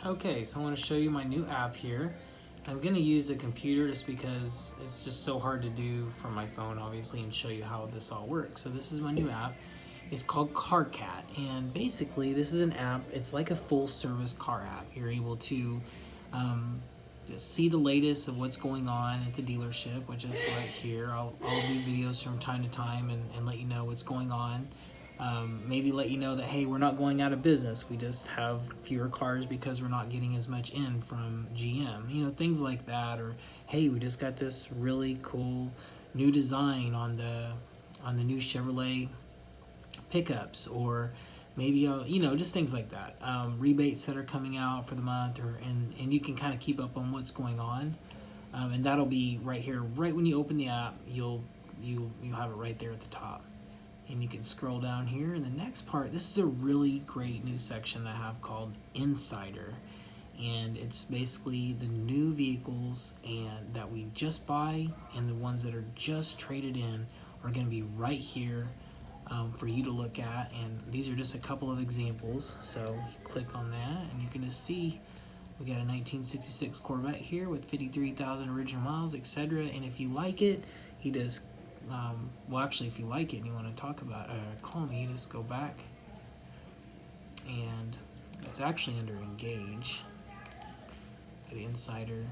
Okay, so I want to show you my new app here. I'm going to use a computer just because it's just so hard to do from my phone, obviously, and show you how this all works. So this is my new app. It's called CarCat, and basically this is an app. It's like a full-service car app. You're able to just see the latest of what's going on at the dealership, which is right here. I'll do videos from time to time and let you know what's going on. Maybe let you know that, hey, we're not going out of business. We just have fewer cars because we're not getting as much in from GM. Things like that. Or, hey, we just got this really cool new design on the new Chevrolet pickups, or maybe just things like that. Rebates that are coming out for the month, and you can kind of keep up on what's going on. And that'll be right here, right when you open the app. You'll have it right there at the top. And you can scroll down here, and the next part, this is a really great new section I have called Insider, and it's basically the new vehicles and that we just buy, and the ones that are just traded in are going to be right here for you to look at. And these are just a couple of examples. So you click on that, and you can just see we got a 1966 Corvette here with 53,000 original miles, etc. And if you like it, he does. Actually, if you like it and you want to talk about call me, just go back, and it's actually under engage, get Insider,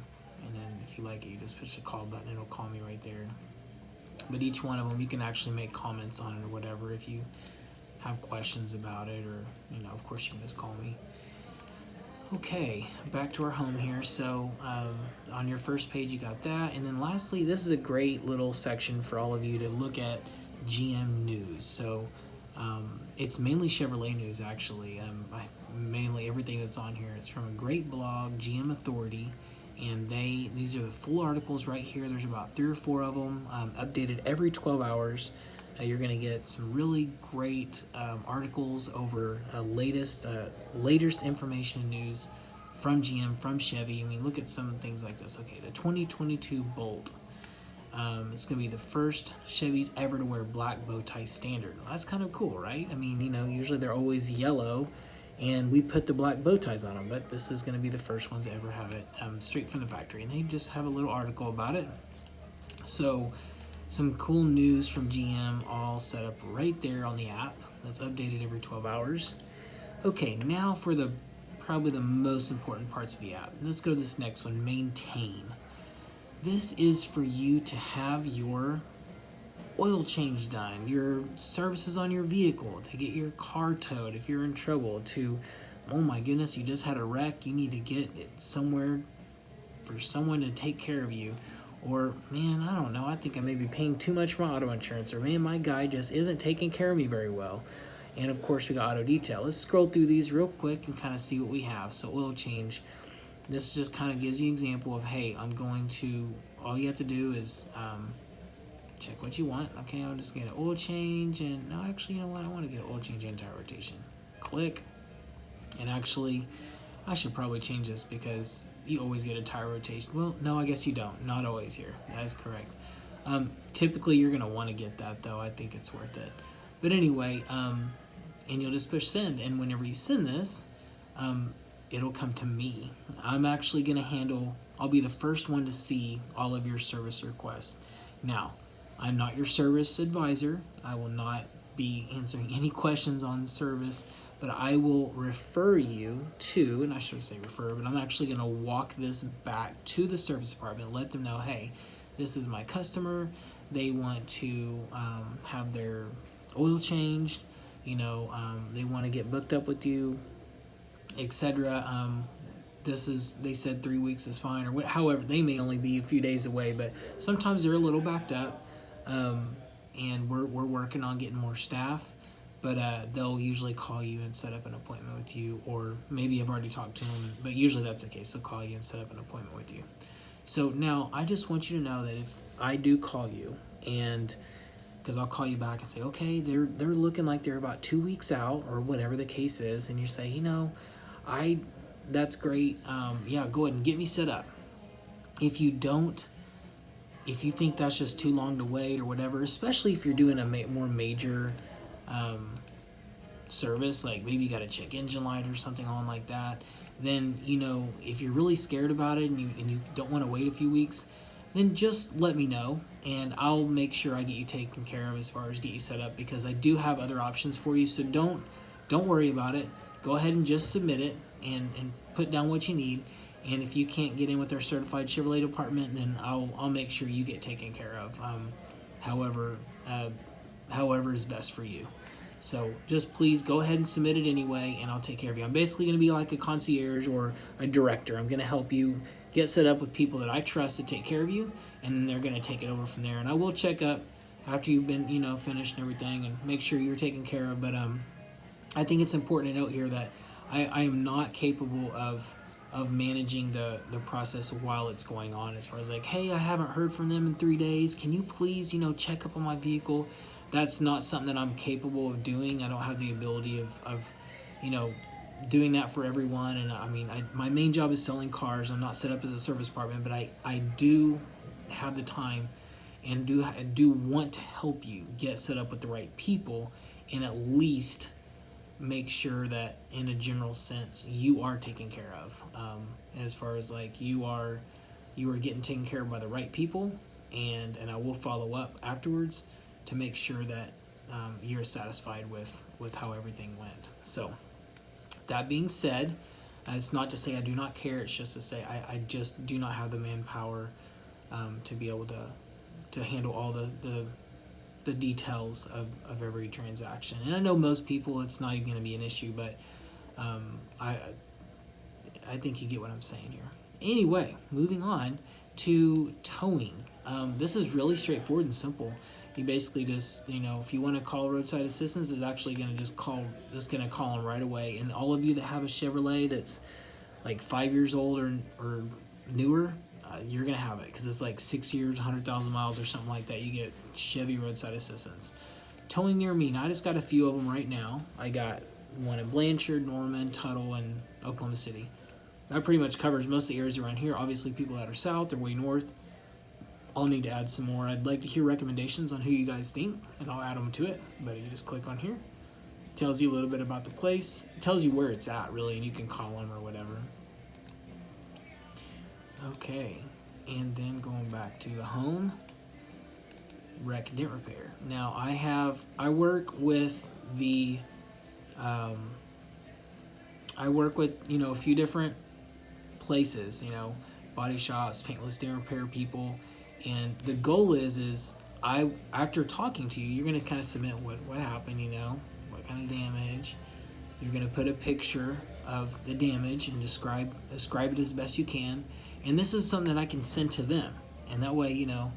and then if you like it, you just push the call button, it'll call me right there. But each one of them, you can actually make comments on it or whatever if you have questions about it, or of course you can just call me. Okay, back to our home here. So on your first page you got that, and then lastly, this is a great little section for all of you to look at GM news. So it's mainly Chevrolet news, actually. Mainly everything that's on here is from a great blog, GM Authority, and these are the full articles right here. There's about 3 or 4 of them, updated every 12 hours. You're going to get some really great articles over latest information and news from GM, from Chevy. I mean, look at some things like this. Okay, the 2022 Bolt. It's going to be the first Chevys ever to wear black bow tie standard. Well, that's kind of cool, right? I mean, usually they're always yellow, and we put the black bow ties on them, but this is going to be the first ones to ever have it straight from the factory. And they just have a little article about it. So some cool news from GM all set up right there on the app. That's updated every 12 hours. Okay, now for probably the most important parts of the app. Let's go to this next one, maintain. This is for you to have your oil change done, your services on your vehicle, to get your car towed if you're in trouble, to, oh my goodness, you just had a wreck, you need to get it somewhere for someone to take care of you. Or, man, I don't know, I think I may be paying too much for auto insurance. Or, man, my guy just isn't taking care of me very well. And, of course, we got auto detail. Let's scroll through these real quick and kind of see what we have. So, oil change. This just kind of gives you an example of, hey, all you have to do is check what you want. Okay, I'll just get an oil change. And, no, actually, you know what? I want to get an oil change and tire rotation. Click. And, actually, I should probably change this because you always get a tire rotation. Well, no, I guess you don't. Not always here. That is correct. Typically, you're going to want to get that, though. I think it's worth it. But anyway, and you'll just push send. And whenever you send this, it'll come to me. I'm actually going to I'll be the first one to see all of your service requests. Now, I'm not your service advisor. I will not be answering any questions on service, but I will refer you to, and I should say refer, but I'm actually going to walk this back to the service department, let them know, hey, this is my customer. They want to have their oil changed. They want to get booked up with you, etc. They said 3 weeks is fine, or however, they may only be a few days away, but sometimes they're a little backed up, and we're working on getting more staff. But they'll usually call you and set up an appointment with you, or maybe I've already talked to them, but usually that's the case. They'll call you and set up an appointment with you. So now I just want you to know that if I do call you, and because I'll call you back and say, okay, they're looking like they're about 2 weeks out, or whatever the case is, and you say, that's great. Yeah, go ahead and get me set up. If you think that's just too long to wait or whatever, especially if you're doing a more major service, like maybe you got to check engine light or something on like that, then, you know, if you're really scared about it and you don't want to wait a few weeks, then just let me know and I'll make sure I get you taken care of as far as get you set up, because I do have other options for you. So don't worry about it. Go ahead and just submit it and put down what you need. And if you can't get in with our certified Chevrolet department, then I'll make sure you get taken care of. However is best for you. So just please go ahead and submit it anyway, and I'll take care of you. I'm basically going to be like a concierge or a director. I'm going to help you get set up with people that I trust to take care of you, and then they're going to take it over from there. And I will check up after you've been, you know, finished and everything, and make sure you're taken care of. But I think it's important to note here that I am not capable of managing the process while it's going on, as far as like, hey, I haven't heard from them in 3 days. Can you please, you know, check up on my vehicle? That's not something that I'm capable of doing. I don't have the ability of you know, doing that for everyone. And I mean, my main job is selling cars. I'm not set up as a service department, but I do have the time and do want to help you get set up with the right people, and at least make sure that in a general sense you are taken care of, as far as like you are getting taken care of by the right people, and I will follow up afterwards to make sure that you're satisfied with how everything went. So that being said, it's not to say I do not care, it's just to say I just do not have the manpower to be able to handle all the details of every transaction. And I know most people it's not even going to be an issue, but I think you get what I'm saying here. Anyway, moving on to towing. This is really straightforward and simple. You basically just, you know, if you want to call roadside assistance, it's actually going to just call them right away. And all of you that have a Chevrolet that's like 5 years old or newer, you're going to have it, because it's like 6 years, 100,000 miles or something like that. You get Chevy roadside assistance. Towing near me. Now, I just got a few of them right now. I got one in Blanchard, Norman, Tuttle, and Oklahoma City. That pretty much covers most of the areas around here. Obviously, people that are south or way north, I'll need to add some more. I'd like to hear recommendations on who you guys think, and I'll add them to it. But you just click on here. Tells you a little bit about the place. Tells you where it's at, really, and you can call them or whatever. Okay, and then going back to the home, wreck and dent repair. Now I work with the, you know, a few different places, you know, body shops, paintless dent repair people, and the goal is after talking to you, you're going to kind of submit what happened, you know, what kind of damage. You're going to put a picture of the damage and describe it as best you can. And this is something that I can send to them. And that way, you know,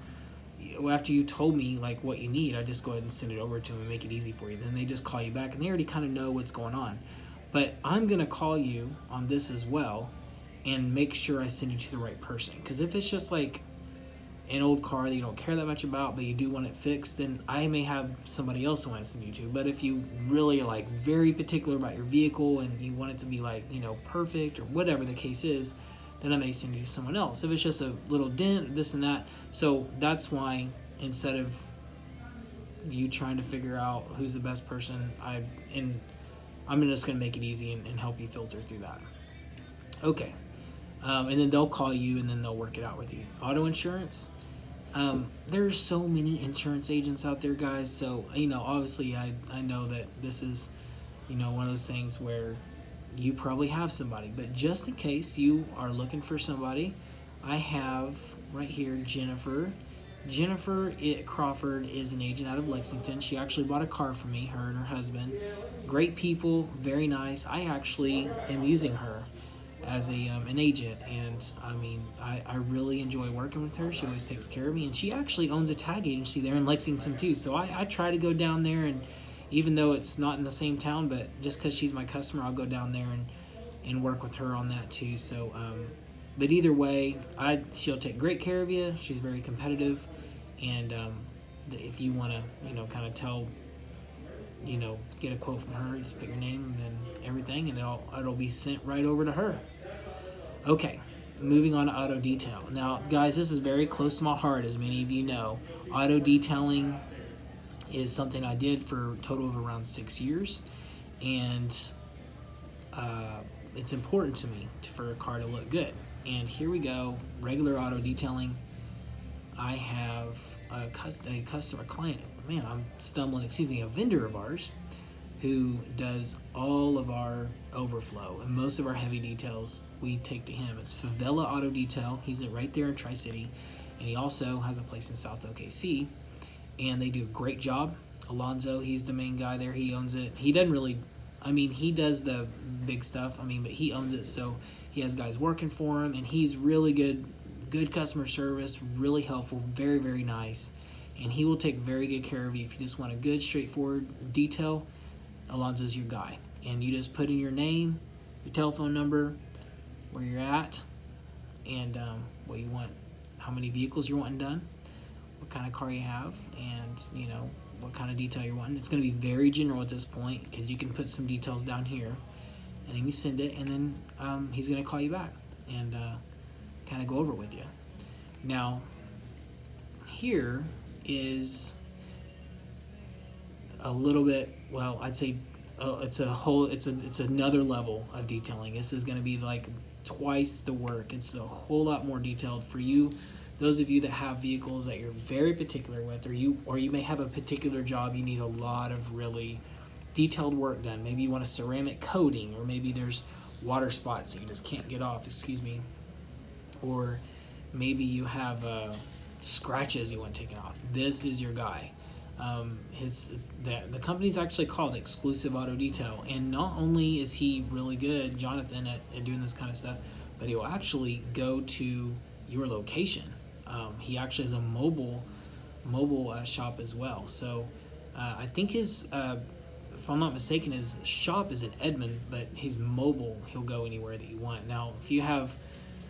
after you told me like what you need, I just go ahead and send it over to them and make it easy for you. Then they just call you back and they already kind of know what's going on. But I'm going to call you on this as well and make sure I send you to the right person. Because if it's just like an old car that you don't care that much about, but you do want it fixed, then I may have somebody else I want to send you to. But if you really are like very particular about your vehicle and you want it to be like, you know, perfect or whatever the case is, then I may send you to someone else. If it's just a little dent, this and that. So that's why, instead of you trying to figure out who's the best person, I'm just going to make it easy and help you filter through that. Okay. And then they'll call you and then they'll work it out with you. Auto insurance. There's so many insurance agents out there, guys. So, you know, obviously I know that this is, you know, one of those things where you probably have somebody, but just in case you are looking for somebody, I have right here Jennifer. Jennifer Crawford is an agent out of Lexington. She actually bought a car for me, her and her husband. Great people, very nice. I actually am using her as an agent, and I mean, I really enjoy working with her. She always takes care of me, and she actually owns a tag agency there in Lexington too. So I try to go down there, and even though it's not in the same town, but just because she's my customer, I'll go down there and work with her on that too. So, but either way, she'll take great care of you. She's very competitive, and if you want to, you know, kind of tell, you know, get a quote from her, just put your name and everything, and it'll be sent right over to her. Okay, moving on to auto detail. Now, guys, this is very close to my heart, as many of you know. Auto detailing is something I did for a total of around 6 years, and it's important to me for a car to look good. And here we go, regular auto detailing. I have a customer client, man, I'm stumbling, a vendor of ours who does all of our overflow and most of our heavy details we take to him. It's Favela Auto Detail. He's right there in Tri-City, and he also has a place in South OKC, and they do a great job. Alonzo, he's the main guy there. He owns it. He doesn't really, he does the big stuff, but he owns it, so he has guys working for him, and he's really good customer service, really helpful, very, very nice, and he will take very good care of you. If you just want a good, straightforward detail, Alonzo's your guy. And you just put in your name, your telephone number, where you're at, and what you want, how many vehicles you're wanting done, what kind of car you have, and what kind of detail you're wanting. It's going to be very general at this point, because you can put some details down here, and then you send it, and then he's going to call you back and kind of go over it with you. Now, here is a little bit, well, I'd say it's another level of detailing. This is going to be like twice the work. It's a whole lot more detailed for you, those of you that have vehicles that you're very particular with, or you may have a particular job you need a lot of really detailed work done. Maybe you want a ceramic coating, or maybe there's water spots that you just can't get off, or maybe you have scratches you want taken off. This is your guy. The company's actually called Exclusive Auto Detail, and not only is he really good, Jonathan, at doing this kind of stuff, but he'll actually go to your location. He actually has a mobile shop as well. So I think his, if I'm not mistaken, his shop is in Edmond, but he's mobile. He'll go anywhere that you want. Now, if you have,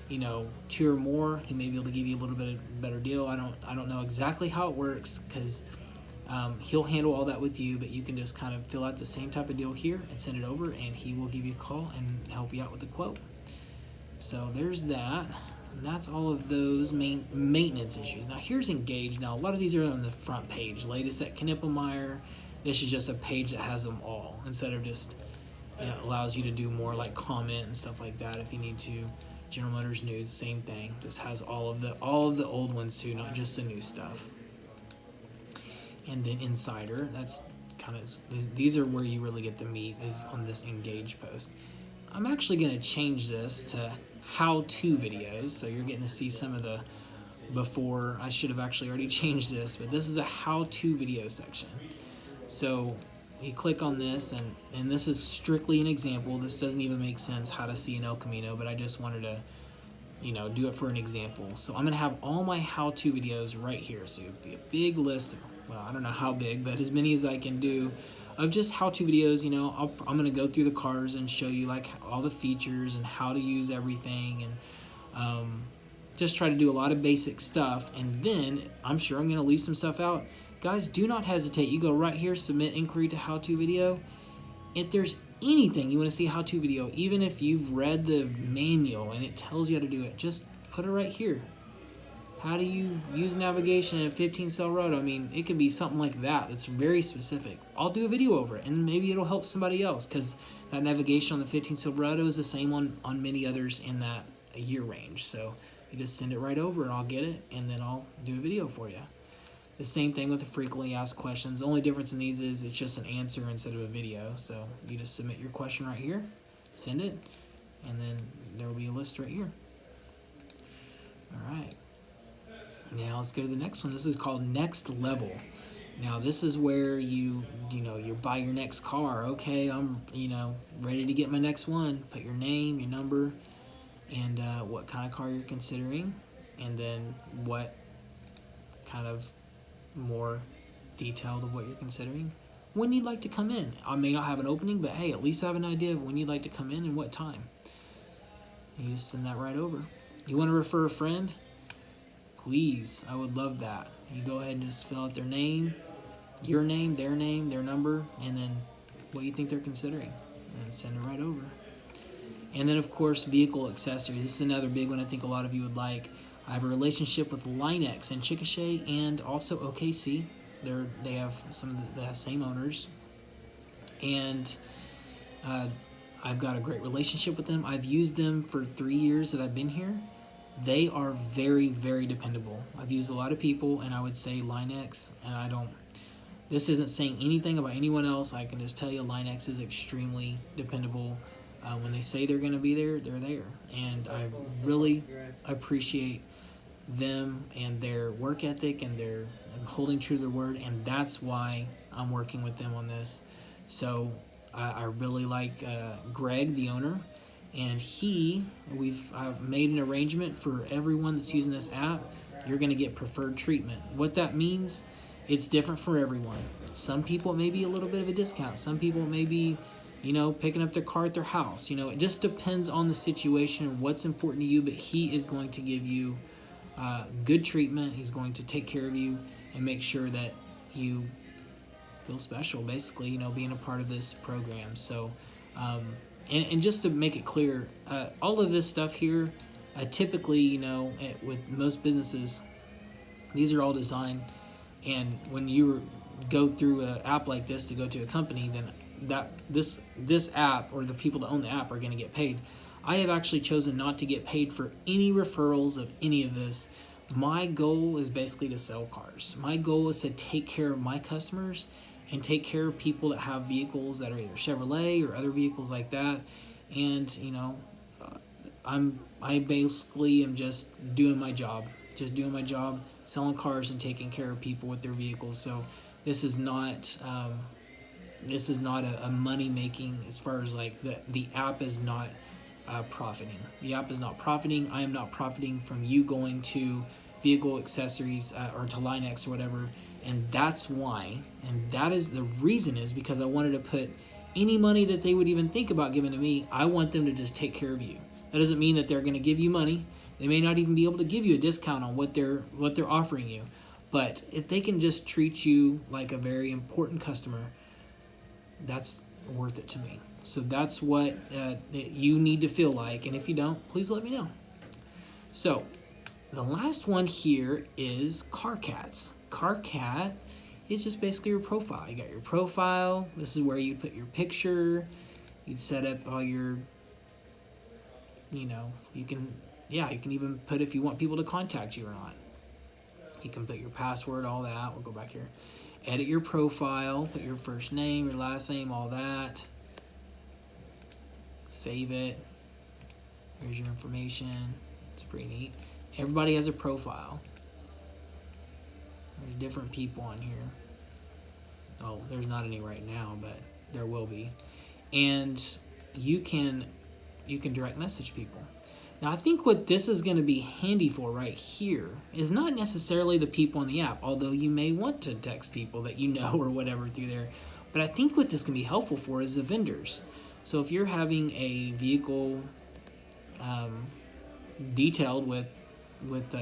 2 or more, he may be able to give you a little bit of better deal. I don't know exactly how it works, because he'll handle all that with you, but you can just kind of fill out the same type of deal here and send it over, and he will give you a call and help you out with the quote. So there's that. And that's all of those main maintenance issues. Now here's Engage. Now a lot of these are on the front page. Latest at Knippelmeyer. This is just a page that has them all, instead of just, allows you to do more like comment and stuff like that if you need to. General Motors News, same thing. Just has all of the old ones too, not just the new stuff. And then Insider, that's kind of, these are where you really get the meat, is on this Engage post. I'm actually going to change this to how-to videos, so you're getting to see some of the before. I should have actually already changed this, but this is a how-to video section. So you click on this, and this is strictly an example. This doesn't even make sense how to see an El Camino, but I just wanted to do it for an example. So I'm going to have all my how-to videos right here. So it'll be a big list of, well, I don't know how big, but as many as I can do, of just how-to videos. I'm going to go through the cars and show you like all the features and how to use everything, and just try to do a lot of basic stuff. And then I'm sure I'm going to leave some stuff out. Guys, do not hesitate. You go right here, submit inquiry to how-to video. If there's anything you want to see a how-to video, even if you've read the manual and it tells you how to do it, just put it right here. How do you use navigation at 15-cell road? It could be something like that that's very specific. I'll do a video over it, and maybe it'll help somebody else, because that navigation on the 15-cell road is the same on many others in that year range. So you just send it right over, and I'll get it, and then I'll do a video for you. The same thing with the frequently asked questions. The only difference in these is it's just an answer instead of a video. So you just submit your question right here, send it, and then there will be a list right here. All right. Now let's go to the next one. This is called Next Level. Now this is where you buy your next car. Okay, I'm ready to get my next one. Put your name, your number, and what kind of car you're considering, and then what kind of more detailed of what you're considering. When you'd like to come in. I may not have an opening, but hey, at least I have an idea of when you'd like to come in and what time. And you just send that right over. You want to refer a friend? Please, I would love that. You go ahead and just fill out their name, their number, and then what you think they're considering, and send it right over. And then, of course, vehicle accessories. This is another big one I think a lot of you would like. I have a relationship with Linex in Chickasha and also OKC. They have some of the same owners. And I've got a great relationship with them. I've used them for 3 years that I've been here. They are very, very dependable. I've used a lot of people, and I would say Line-X, and this isn't saying anything about anyone else. I can just tell you Line-X is extremely dependable. When they say they're going to be there, they're there. And I really appreciate them and their work ethic and their holding true to their word, and that's why I'm working with them on this. So I really like Greg, the owner, and I've made an arrangement for everyone that's using this app. You're going to get preferred treatment. What that means, it's different for everyone. Some people it may be a little bit of a discount. Some people it may be, picking up their car at their house. It just depends on the situation and what's important to you, but he is going to give you good treatment. He's going to take care of you and make sure that you feel special, basically, being a part of this program. So, and just to make it clear, all of this stuff here, typically, with most businesses, these are all designed, and when you go through an app like this to go to a company, then this app or the people that own the app are going to get paid. I have actually chosen not to get paid for any referrals of any of this. My goal is basically to sell cars. My goal is to take care of my customers and take care of people that have vehicles that are either Chevrolet or other vehicles like that. And, I basically am just doing my job, selling cars and taking care of people with their vehicles. So this is not a money making, as far as like the app is not profiting. The app is not profiting. I am not profiting from you going to vehicle accessories or to Line-X or whatever. And that's why, and that is the reason, is because I wanted to put any money that they would even think about giving to me, I want them to just take care of you. That doesn't mean that they're going to give you money. They may not even be able to give you a discount on what they're offering you. But if they can just treat you like a very important customer, that's worth it to me. So that's what you need to feel like. And if you don't, please let me know. So the last one here is CarCats. CarCat is just basically your profile. You got your profile. This is where you put your picture. You'd set up all your, you can even put if you want people to contact you or not. You can put your password, all that. We'll go back here. Edit your profile, put your first name, your last name, all that. Save it. Here's your information. It's pretty neat. Everybody has a profile. There's different people on here. Oh, there's not any right now, but there will be. And you can direct message people. Now, I think what this is going to be handy for right here is not necessarily the people on the app, although you may want to text people that you know or whatever through there. But I think what this can be helpful for is the vendors. So if you're having a vehicle detailed with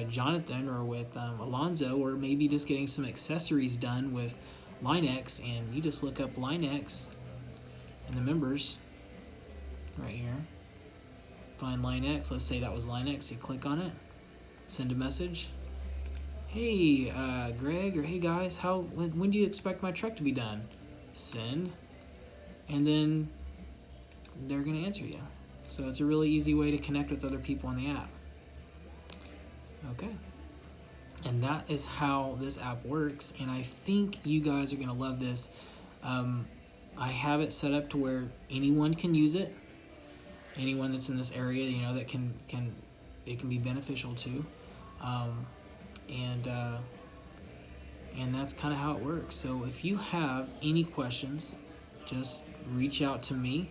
Jonathan or with Alonzo, or maybe just getting some accessories done with Line-X, and you just look up Line-X and the members right here. Find Line-X. Let's say that was Line-X. You click on it, send a message. Hey, Greg, or hey guys, when do you expect my truck to be done? Send, and then they're going to answer you. So it's a really easy way to connect with other people on the app. Okay. And that is how this app works, and I think you guys are going to love this. I have it set up to where anyone can use it. Anyone that's in this area, that it can be beneficial to, and that's kind of how it works. So if you have any questions, just reach out to me.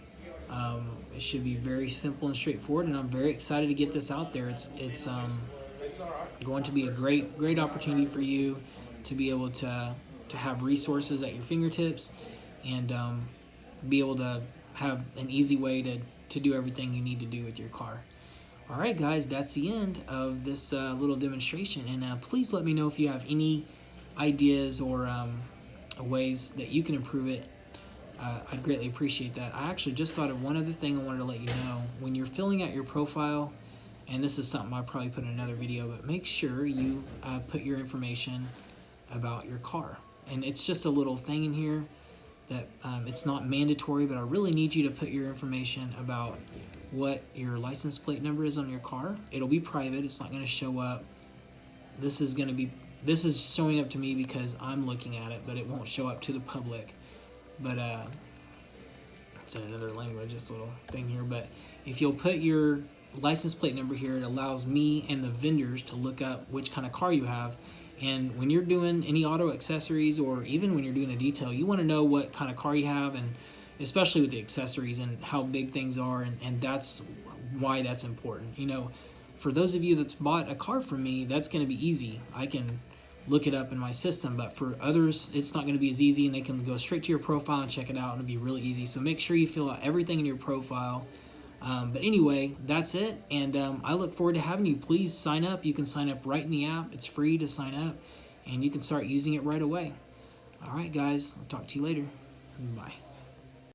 It should be very simple and straightforward, and I'm very excited to get this out there. It's going to be a great opportunity for you to be able to have resources at your fingertips, and be able to have an easy way to do everything you need to do with your car. All right, guys, that's the end of this little demonstration. And please let me know if you have any ideas or ways that you can improve it. I'd greatly appreciate that. I actually just thought of one other thing I wanted to let you know. When you're filling out your profile, and this is something I'll probably put in another video, but make sure you put your information about your car. And it's just a little thing in here that it's not mandatory, but I really need you to put your information about what your license plate number is on your car. It'll be private. It's not going to show up. This is showing up to me because I'm looking at it, but it won't show up to the public. But it's in another language, this little thing here. But if you'll put your license plate number here, it allows me and the vendors to look up which kind of car you have. And when you're doing any auto accessories, or even when you're doing a detail, you want to know what kind of car you have, and especially with the accessories and how big things are, and that's why that's important. You know, for those of you that's bought a car from me, that's going to be easy. I can look it up in my system, but for others, it's not going to be as easy, and they can go straight to your profile and check it out, and it'll be really easy. So make sure you fill out everything in your profile. But anyway, that's it, and I look forward to having you. Please sign up. You can sign up right in the app. It's free to sign up, and you can start using it right away. All right, guys. I'll talk to you later. Bye.